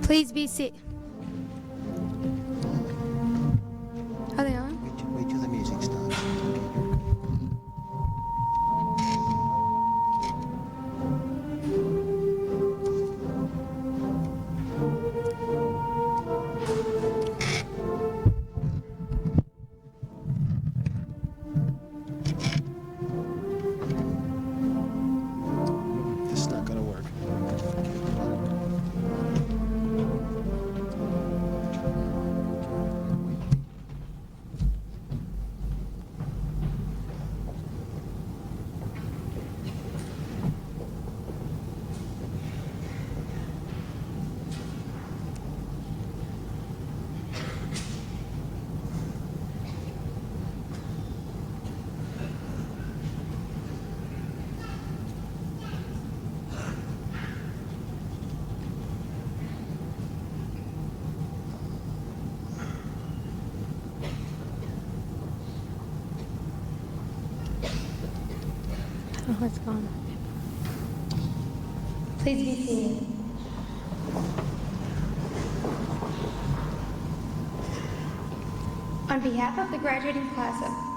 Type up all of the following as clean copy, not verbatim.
Please be seated. Are they on? Wait till the music stops. This is not going to work. Oh, it's gone. Please be seated. On behalf of the graduating class of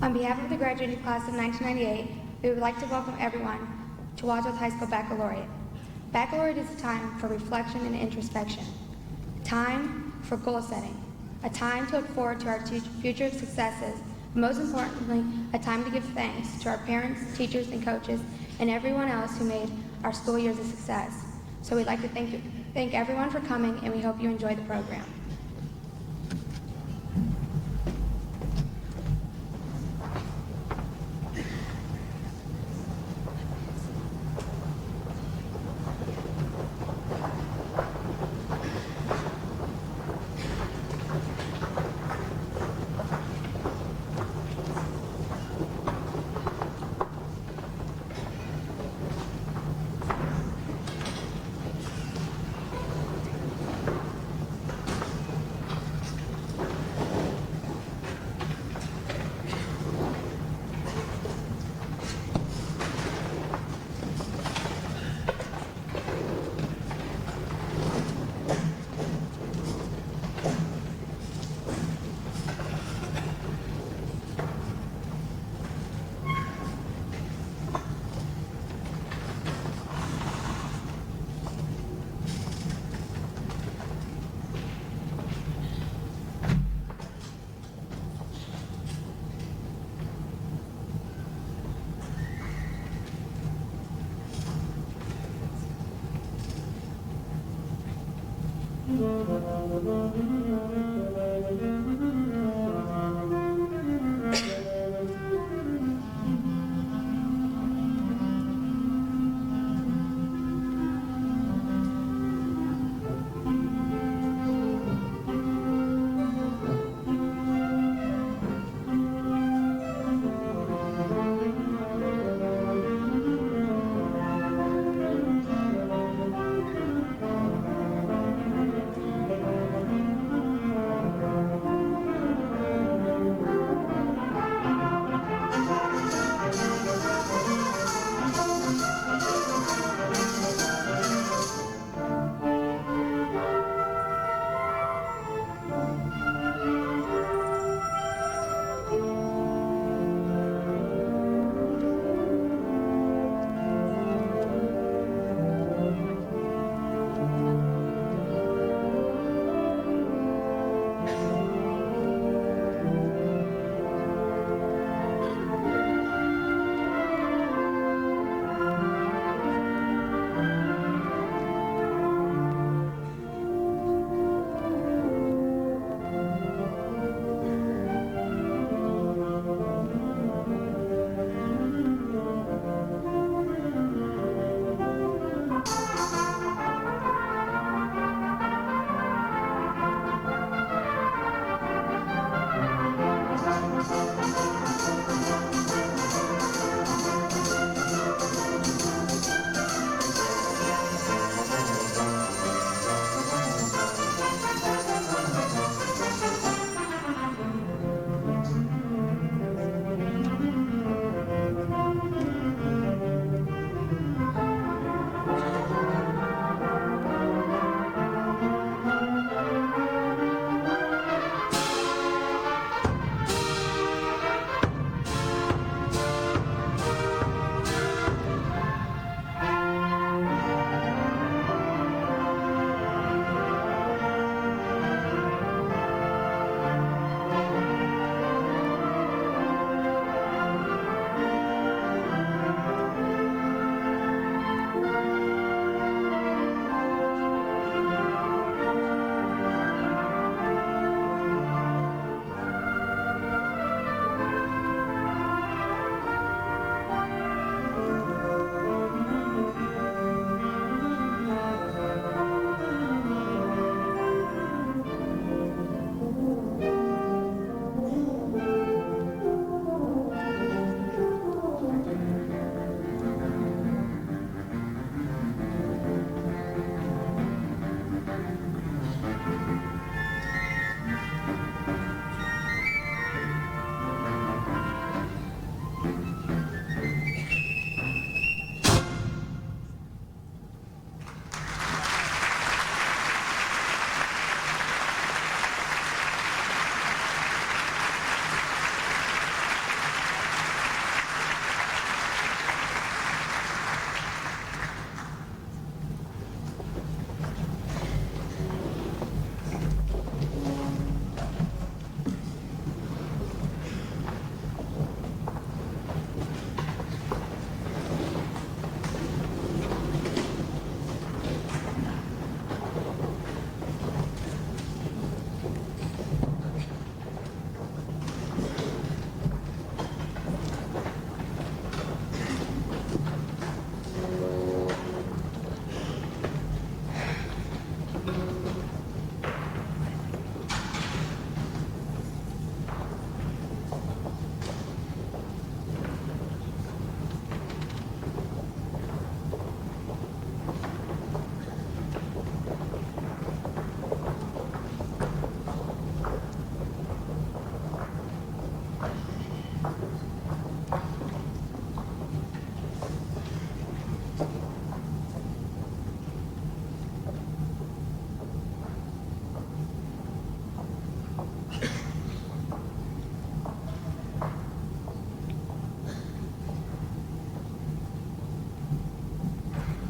On behalf of the graduating class of 1998, we would like to welcome everyone to Wadsworth High School Baccalaureate. Baccalaureate is a time for reflection and introspection, time for goal setting, a time to look forward to our future successes, but most importantly, a time to give thanks to our parents, teachers, and coaches, and everyone else who made our school years a success. So we'd like to thank everyone for coming, and we hope you enjoy the program.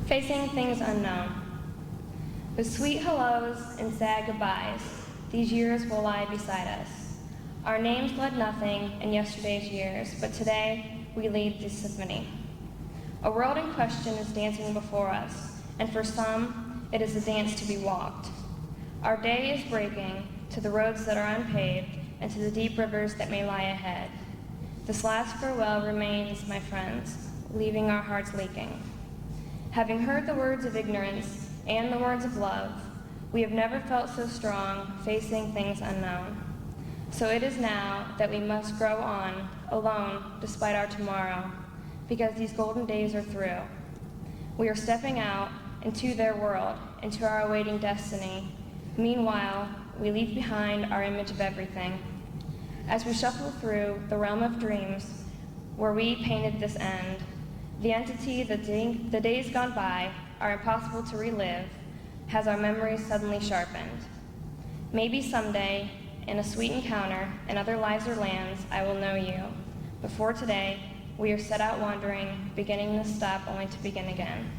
facing things unknown. With sweet hellos and sad goodbyes, these years will lie beside us. Our names led nothing in yesterday's years, but today we lead the symphony. A world in question is dancing before us, and for some, it is a dance to be walked. Our day is breaking to the roads that are unpaved and to the deep rivers that may lie ahead. This last farewell remains, my friends, leaving our hearts leaking. Having heard the words of ignorance and the words of love, we have never felt so strong facing things unknown. So it is now that we must grow on, alone despite our tomorrow, because these golden days are through. We are stepping out into their world, into our awaiting destiny. Meanwhile, we leave behind our image of everything. As we shuffle through the realm of dreams where we painted this end, the entity that the days gone by are impossible to relive has our memories suddenly sharpened. Maybe someday, in a sweet encounter in other lives or lands, I will know you. Before today, we are set out wandering, beginning this stop only to begin again.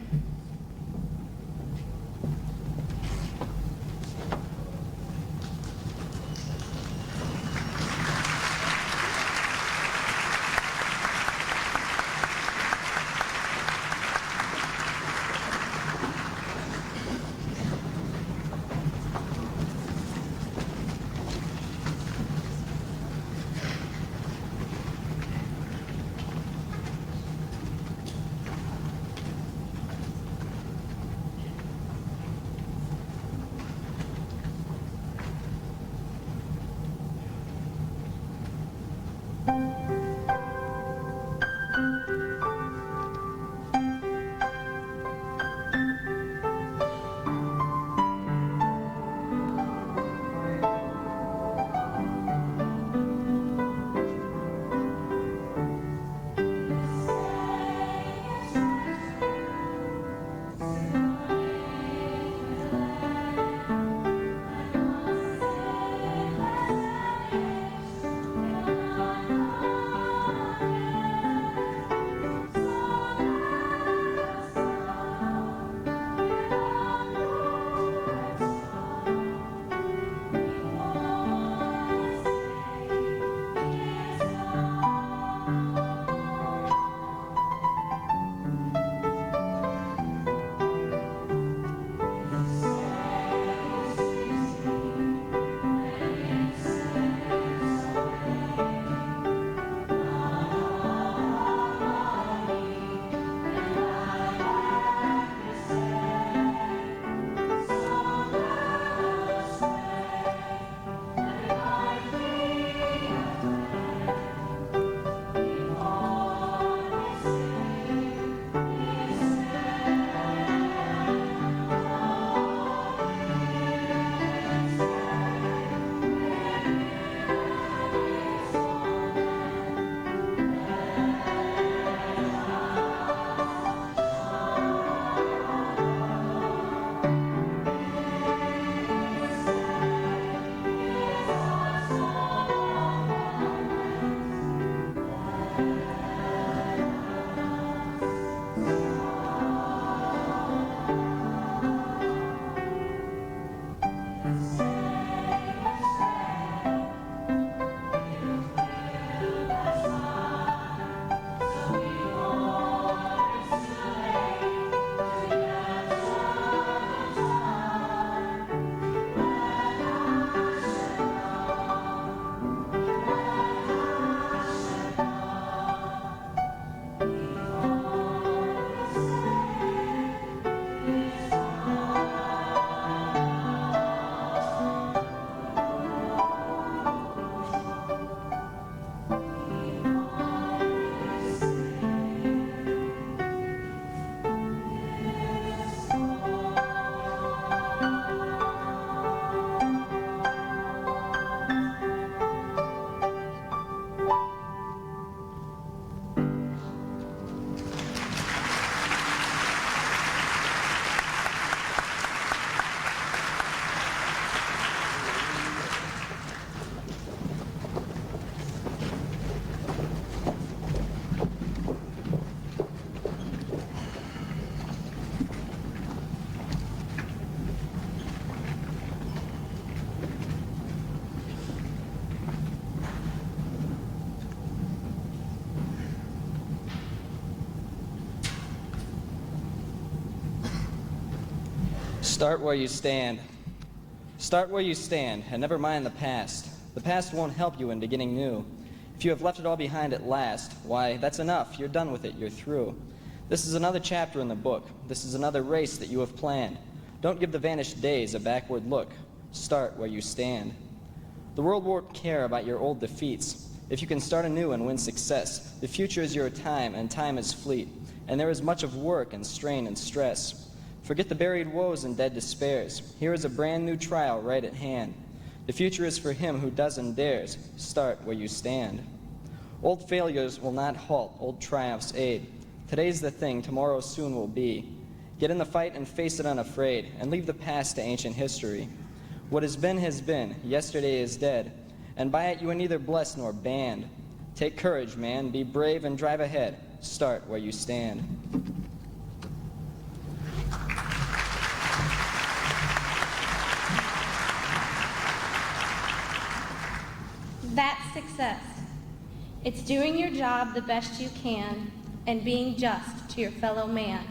Start where you stand. Start where you stand, and never mind the past. The past won't help you in beginning new. If you have left it all behind at last, why, that's enough. You're done with it. You're through. This is another chapter in the book. This is another race that you have planned. Don't give the vanished days a backward look. Start where you stand. The world won't care about your old defeats. If you can start anew and win success, the future is your time, and time is fleet, and there is much of work and strain and stress. Forget the buried woes and dead despairs. Here is a brand new trial right at hand. The future is for him who does and dares. Start where you stand. Old failures will not halt, old triumphs aid. Today's the thing, tomorrow soon will be. Get in the fight and face it unafraid, and leave the past to ancient history. What has been, yesterday is dead, and by it you are neither blessed nor banned. Take courage, man, be brave and drive ahead. Start where you stand. That's success. It's doing your job the best you can and being just to your fellow man.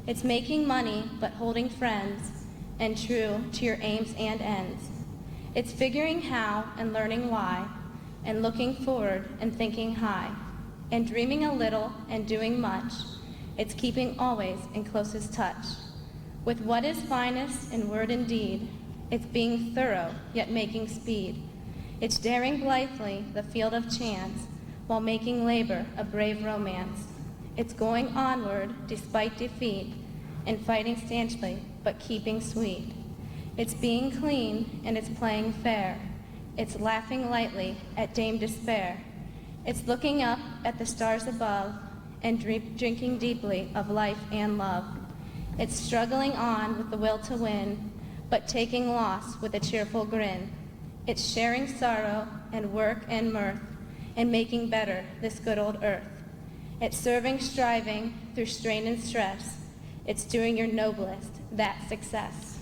It's making money but holding friends and true to your aims and ends. It's figuring how and learning why and looking forward and thinking high and dreaming a little and doing much. It's keeping always in closest touch with what is finest in word and deed. It's being thorough yet making speed. It's daring blithely the field of chance while making labor a brave romance. It's going onward despite defeat and fighting stanchly but keeping sweet. It's being clean and it's playing fair. It's laughing lightly at Dame Despair. It's looking up at the stars above and drinking deeply of life and love. It's struggling on with the will to win, but taking loss with a cheerful grin. It's sharing sorrow and work and mirth and making better this good old earth. It's serving, striving through strain and stress. It's doing your noblest, that's success.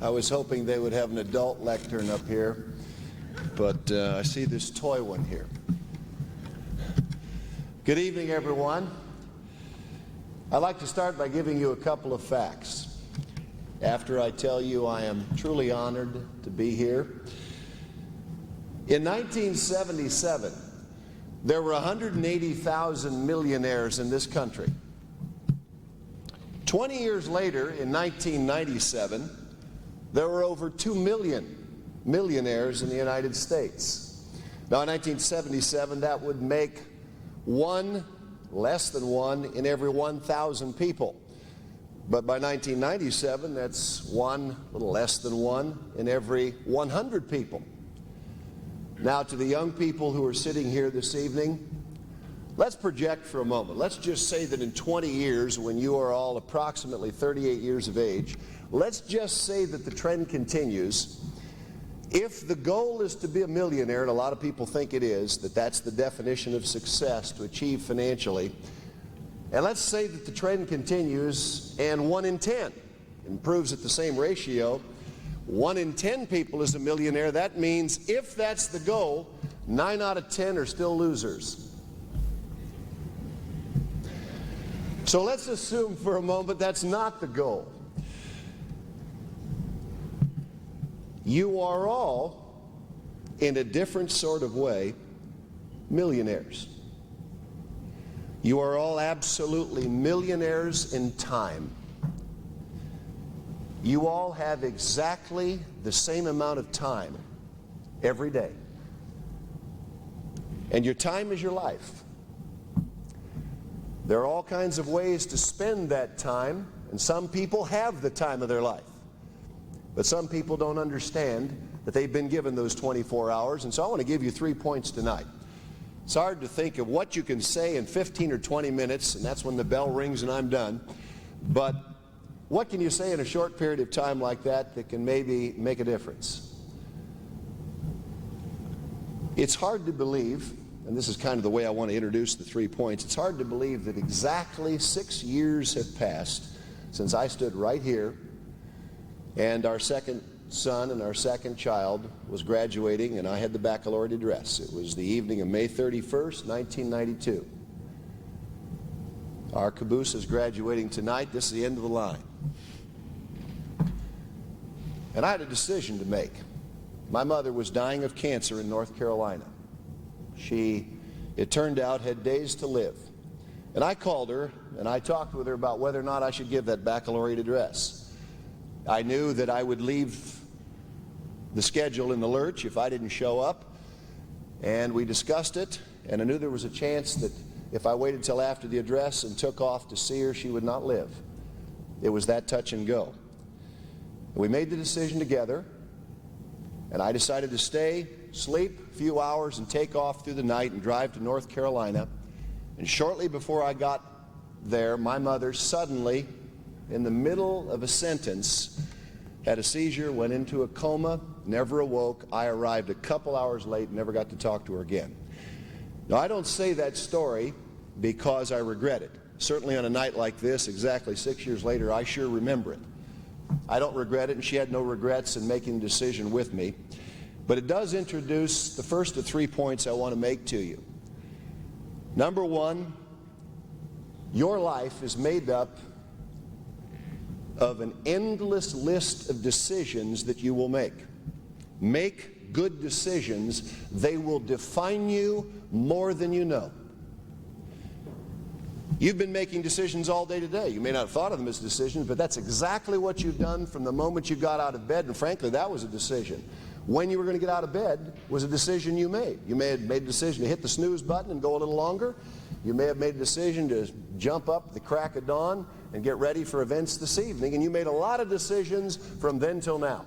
I was hoping they would have an adult lectern up here, but I see this toy one here. Good evening, everyone. I'd like to start by giving you a couple of facts. After I tell you I am truly honored to be here. In 1977, there were 180,000 millionaires in this country. 20 years later, in 1997, there were over 2 million millionaires in the United States. Now, in 1977, that would make less than one in every 1,000 people. But by 1997, that's a little less than one in every 100 people. Now, to the young people who are sitting here this evening, let's project for a moment. Let's just say that in 20 years, when you are all approximately 38 years of age, let's just say that the trend continues. If the goal is to be a millionaire, and a lot of people think it is, that that's the definition of success to achieve financially, and let's say that the trend continues and 1 in 10 improves at the same ratio, 1 in 10 people is a millionaire. That means if that's the goal, 9 out of 10 are still losers. So let's assume for a moment that's not the goal. You are all, in a different sort of way, millionaires. You are all absolutely millionaires in time. You all have exactly the same amount of time every day. And your time is your life. There are all kinds of ways to spend that time, and some people have the time of their life. But some people don't understand that they've been given those 24 hours, and so I want to give you 3 points tonight. It's hard to think of what you can say in 15 or 20 minutes, and that's when the bell rings and I'm done. But what can you say in a short period of time like that that can maybe make a difference? It's hard to believe, and this is kind of the way I want to introduce the 3 points, it's hard to believe that exactly 6 years have passed since I stood right here and our second son and our second child was graduating, and I had the baccalaureate address. It was the evening of May 31st, 1992. Our caboose is graduating tonight. This is the end of the line. And I had a decision to make. My mother was dying of cancer in North Carolina. She, it turned out, had days to live. And I called her and I talked with her about whether or not I should give that baccalaureate address. I knew that I would leave the schedule in the lurch if I didn't show up, and we discussed it, and I knew there was a chance that if I waited till after the address and took off to see her, she would not live. It was that touch and go. We made the decision together, and I decided to stay, sleep a few hours, and take off through the night and drive to North Carolina. And shortly before I got there, my mother suddenly, in the middle of a sentence, had a seizure, went into a coma, never awoke. I arrived a couple hours late, never got to talk to her again. Now, I don't say that story because I regret it. Certainly on a night like this, exactly 6 years later, I sure remember it. I don't regret it, and she had no regrets in making the decision with me. But it does introduce the first of 3 points I want to make to you. Number one, your life is made up of an endless list of decisions that you will make. Make good decisions. They will define you more than you know. You've been making decisions all day today. You may not have thought of them as decisions, but that's exactly what you've done from the moment you got out of bed, and frankly, that was a decision. When you were going to get out of bed was a decision you made. You may have made a decision to hit the snooze button and go a little longer. You may have made a decision to jump up the crack of dawn and get ready for events this evening, and you made a lot of decisions from then till now.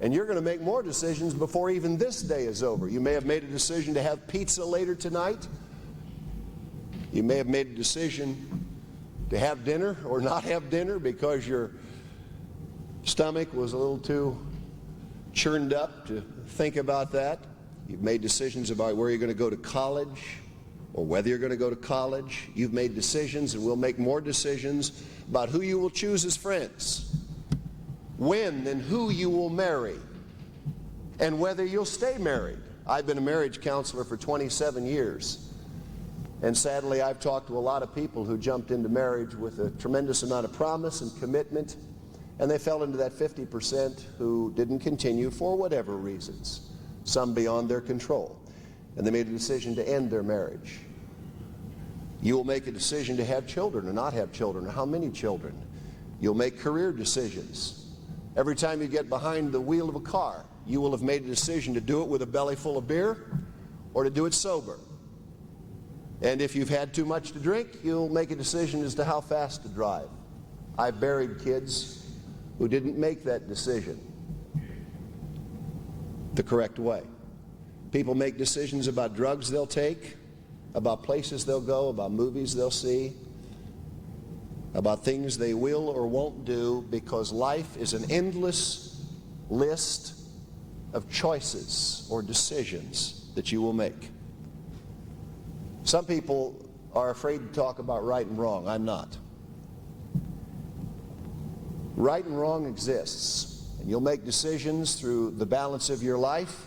And you're going to make more decisions before even this day is over. You may have made a decision to have pizza later tonight. You may have made a decision to have dinner or not have dinner because your stomach was a little too churned up to think about that. You've made decisions about where you're going to go to college or whether you're going to go to college. You've made decisions, and we'll make more decisions about who you will choose as friends. when and who you will marry, and whether you'll stay married. I've been a marriage counselor for 27 years, and sadly I've talked to a lot of people who jumped into marriage with a tremendous amount of promise and commitment, and they fell into that 50% who didn't continue for whatever reasons, some beyond their control, and they made a decision to end their marriage. You will make a decision to have children or not have children, or how many children. You'll make career decisions. Every time you get behind the wheel of a car, you will have made a decision to do it with a belly full of beer or to do it sober. And if you've had too much to drink, you'll make a decision as to how fast to drive. I've buried kids who didn't make that decision the correct way. People make decisions about drugs they'll take, about places they'll go, about movies they'll see, about things they will or won't do, because life is an endless list of choices or decisions that you will make. Some people are afraid to talk about right and wrong. I'm not. Right and wrong exists, and you'll make decisions through the balance of your life,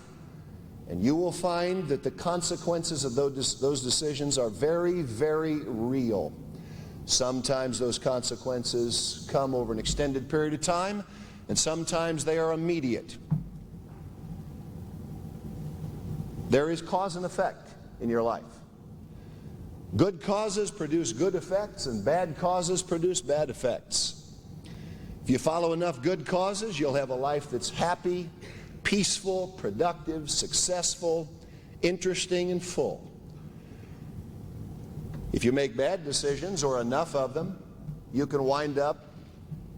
and you will find that the consequences of those decisions are very, very real. Sometimes those consequences come over an extended period of time, and sometimes they are immediate. There is cause and effect in your life. Good causes produce good effects, and bad causes produce bad effects. If you follow enough good causes, you'll have a life that's happy, peaceful, productive, successful, interesting, and full. If you make bad decisions, or enough of them, you can wind up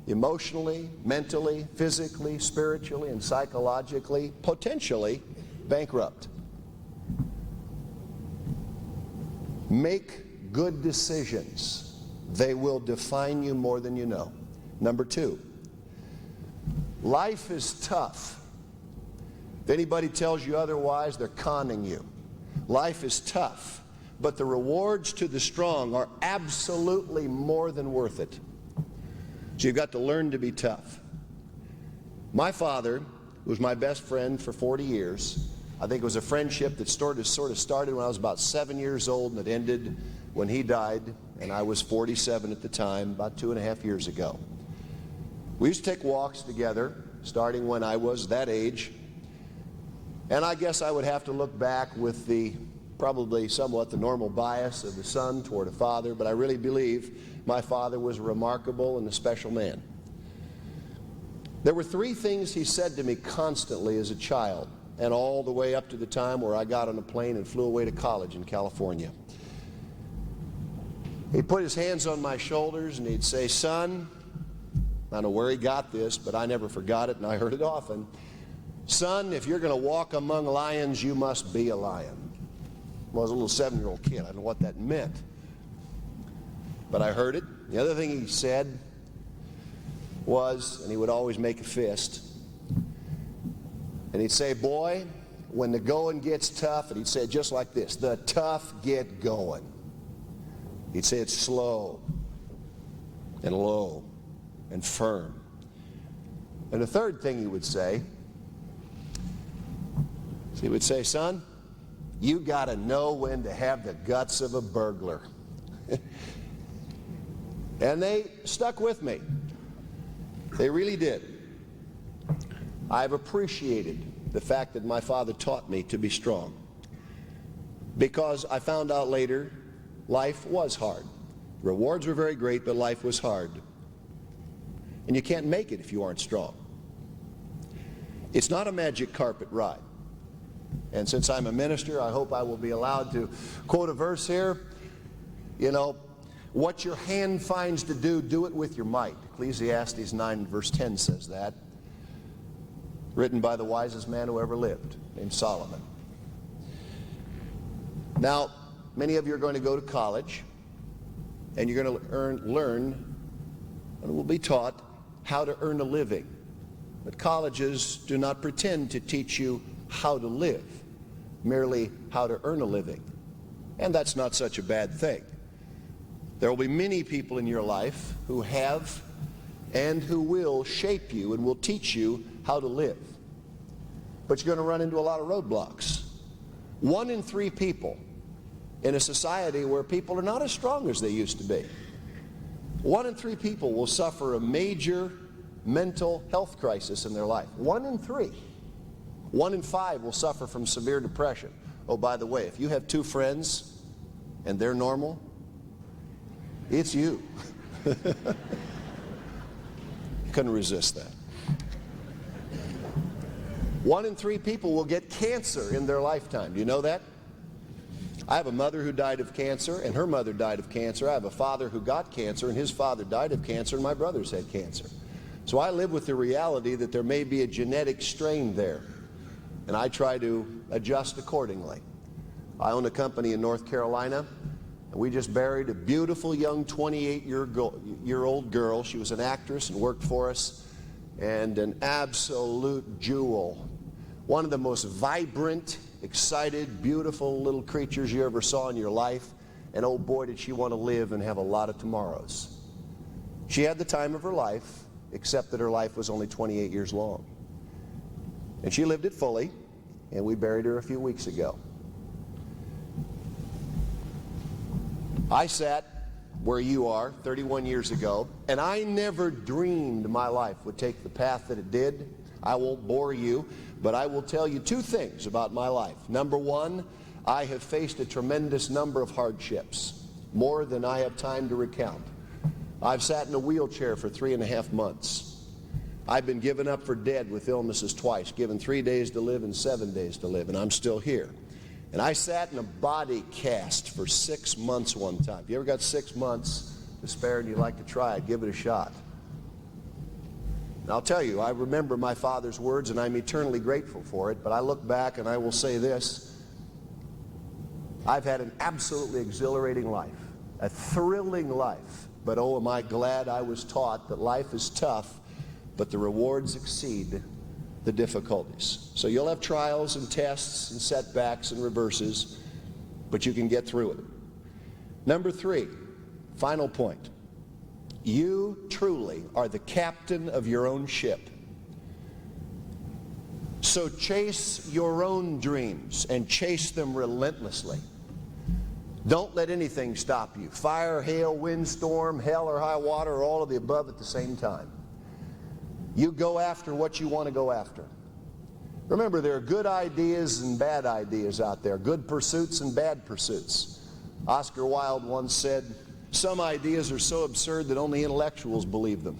emotionally, mentally, physically, spiritually, and psychologically, potentially bankrupt. Make good decisions. They will define you more than you know. Number two, life is tough. If anybody tells you otherwise, they're conning you. Life is tough, but the rewards to the strong are absolutely more than worth it. So you've got to learn to be tough. My father, who was my best friend for 40 years, I think it was a friendship that sort of started when I was about 7 years old, and it ended when he died, and I was 47 at the time, about 2.5 years ago. We used to take walks together, starting when I was that age, and I guess I would have to look back with the probably somewhat the normal bias of the son toward a father, but I really believe my father was a remarkable and a special man. There were 3 things he said to me constantly as a child, and all the way up to the time where I got on a plane and flew away to college in California. He'd put his hands on my shoulders and he'd say, "Son," I don't know where he got this, but I never forgot it and I heard it often, "Son, if you're going to walk among lions, you must be a lion." Well, I was a little 7-year-old kid. I don't know what that meant, but I heard it. The other thing he said was, and he would always make a fist, and he'd say, "Boy, when the going gets tough," and he'd say it just like this, "the tough get going." He'd say it slow and low and firm. And the third thing he would say, "Son, you got to know when to have the guts of a burglar." And they stuck with me. They really did. I've appreciated the fact that my father taught me to be strong, because I found out later life was hard. Rewards were very great, but life was hard. And you can't make it if you aren't strong. It's not a magic carpet ride. And since I'm a minister, I hope I will be allowed to quote a verse here. You know, what your hand finds to do, do it with your might. Ecclesiastes 9 verse 10 says that. Written by the wisest man who ever lived, named Solomon. Now, many of you are going to go to college, and you're going to learn, and will be taught how to earn a living. But colleges do not pretend to teach you how to live, merely how to earn a living. And that's not such a bad thing. There will be many people in your life who have and who will shape you and will teach you how to live. But you're going to run into a lot of roadblocks. 1 in 3 people in a society where people are not as strong as they used to be, 1 in 3 people will suffer a major mental health crisis in their life. 1 in 3. 1 in 5 will suffer from severe depression. Oh, by the way, if you have 2 friends and they're normal, it's you. Couldn't resist that. 1 in 3 people will get cancer in their lifetime. Do you know that? I have a mother who died of cancer, and her mother died of cancer. I have a father who got cancer, and his father died of cancer, and my brothers had cancer. So I live with the reality that there may be a genetic strain there, and I try to adjust accordingly. I own a company in North Carolina, and we just buried a beautiful young 28-year-old girl. She was an actress and worked for us, and an absolute jewel. One of the most vibrant, excited, beautiful little creatures you ever saw in your life. And oh boy, did she want to live and have a lot of tomorrows. She had the time of her life, except that her life was only 28 years long. And she lived it fully, and we buried her a few weeks ago. I sat where you are 31 years ago, and I never dreamed my life would take the path that it did. I won't bore you, but I will tell you 2 things about my life. Number 1, I have faced a tremendous number of hardships, more than I have time to recount. I've sat in a wheelchair for 3.5 months. I've been given up for dead with illnesses twice, given 3 days to live and 7 days to live, and I'm still here. And I sat in a body cast for 6 months one time. If you ever got 6 months to spare and you'd like to try it, give it a shot. And I'll tell you, I remember my father's words, and I'm eternally grateful for it, but I look back and I will say this: I've had an absolutely exhilarating life, a thrilling life, but oh, am I glad I was taught that life is tough, but the rewards exceed the difficulties. So you'll have trials and tests and setbacks and reverses, but you can get through it. Number 3, final point. You truly are the captain of your own ship. So chase your own dreams and chase them relentlessly. Don't let anything stop you. Fire, hail, windstorm, hell or high water, or all of the above at the same time. You go after what you want to go after. Remember, there are good ideas and bad ideas out there, good pursuits and bad pursuits. Oscar Wilde once said, some ideas are so absurd that only intellectuals believe them.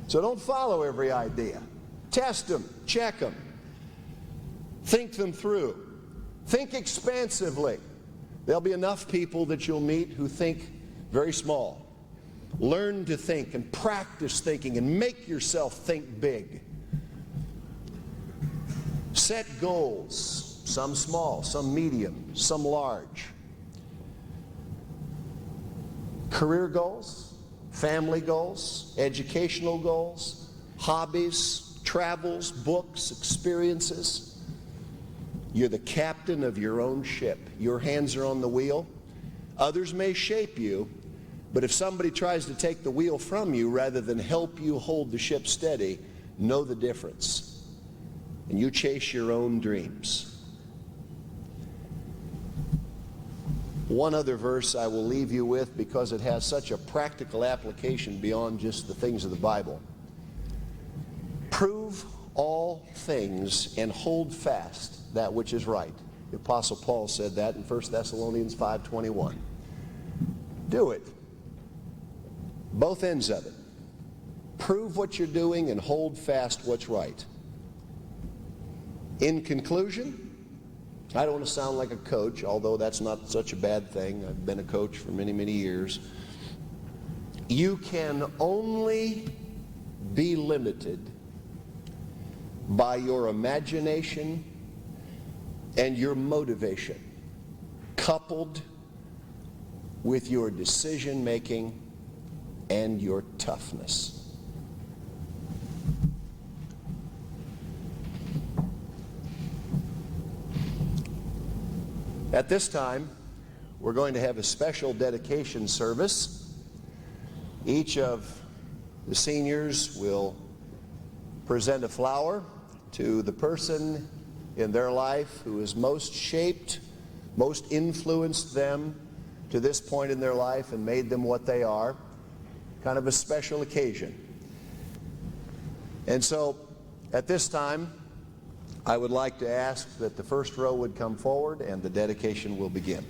So don't follow every idea. Test them, check them, think them through. Think expansively. There'll be enough people that you'll meet who think very small. Learn to think and practice thinking and make yourself think big. Set goals, some small, some medium, some large. Career goals, family goals, educational goals, hobbies, travels, books, experiences. You're the captain of your own ship. Your hands are on the wheel. Others may shape you, but if somebody tries to take the wheel from you rather than help you hold the ship steady, know the difference. And you chase your own dreams. One other verse I will leave you with because it has such a practical application beyond just the things of the Bible. Prove all things and hold fast that which is right. The Apostle Paul said that in 1 Thessalonians 5:21. Do it. Both ends of it. Prove what you're doing and hold fast what's right. In conclusion, I don't want to sound like a coach, although that's not such a bad thing. I've been a coach for many, many years. You can only be limited by your imagination and your motivation, coupled with your decision making and your toughness. At this time, we're going to have a special dedication service. Each of the seniors will present a flower to the person in their life who has most shaped, most influenced them to this point in their life and made them what they are. Kind of a special occasion. And so at this time, I would like to ask that the first row would come forward and the dedication will begin.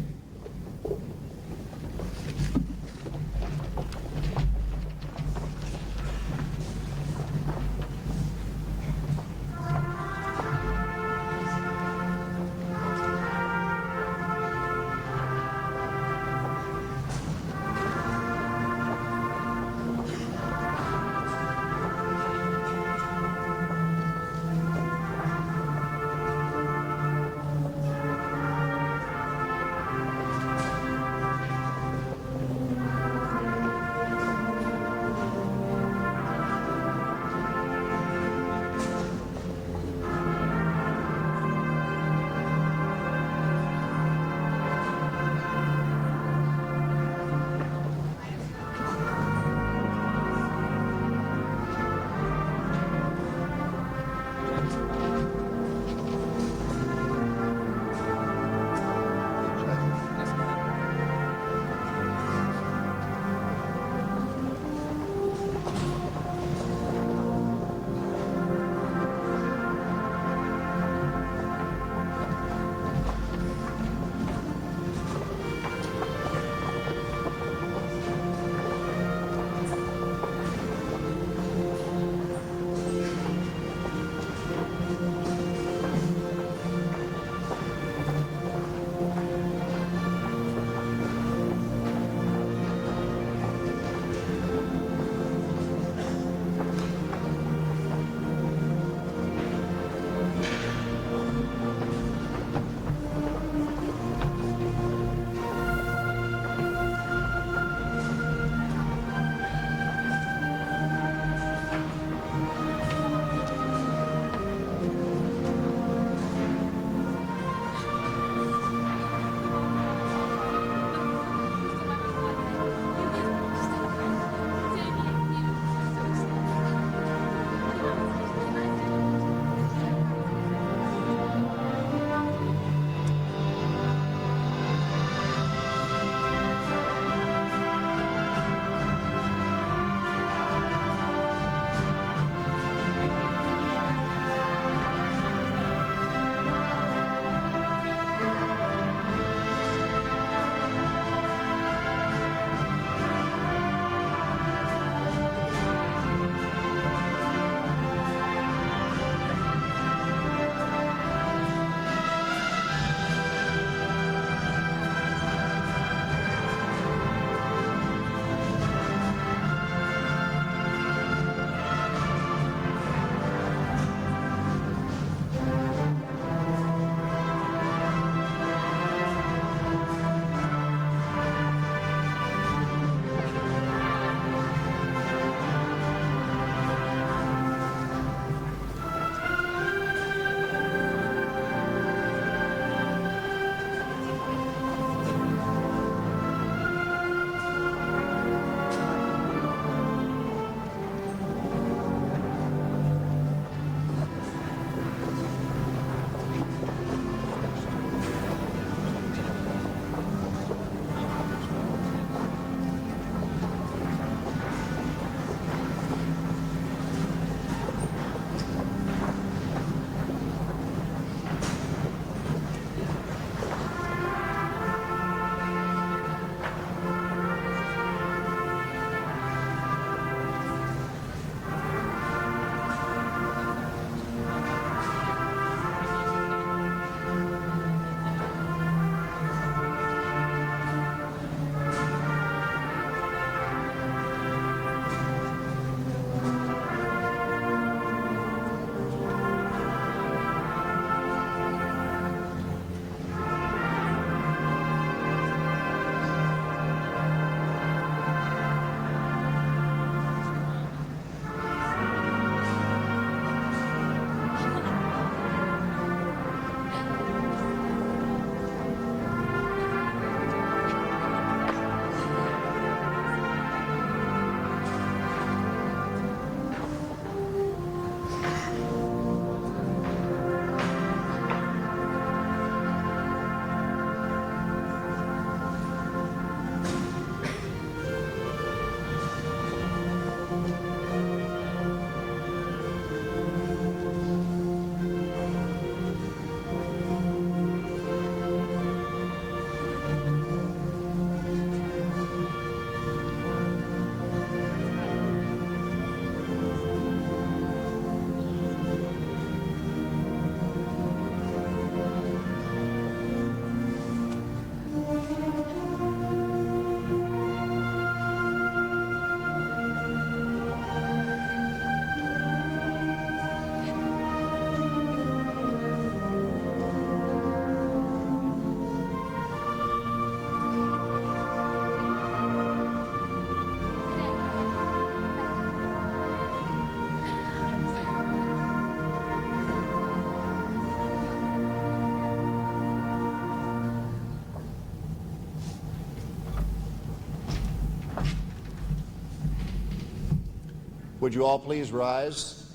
Would you all please rise?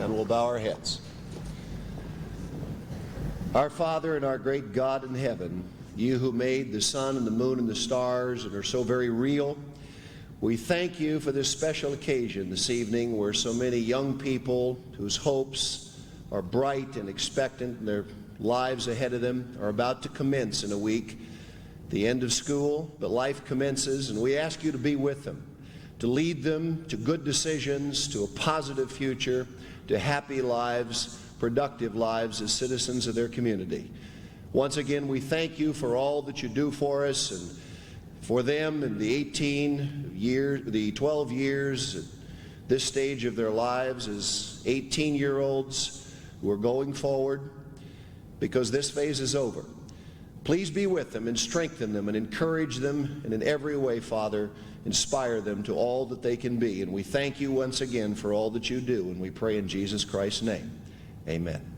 And we'll bow our heads. Our Father and our great God in heaven, you who made the sun and the moon and the stars and are so very real, we thank you for this special occasion this evening where so many young people whose hopes are bright and expectant and their lives ahead of them are about to commence in a week. The end of school, but life commences, and we ask you to be with them, to lead them to good decisions, to a positive future, to happy lives, productive lives as citizens of their community. Once again, we thank you for all that you do for us and for them in the 12 years at this stage of their lives as 18-year-olds who are going forward, because this phase is over. Please be with them and strengthen them and encourage them, and in every way, Father, inspire them to all that they can be. And we thank you once again for all that you do, and we pray in Jesus Christ's name. Amen.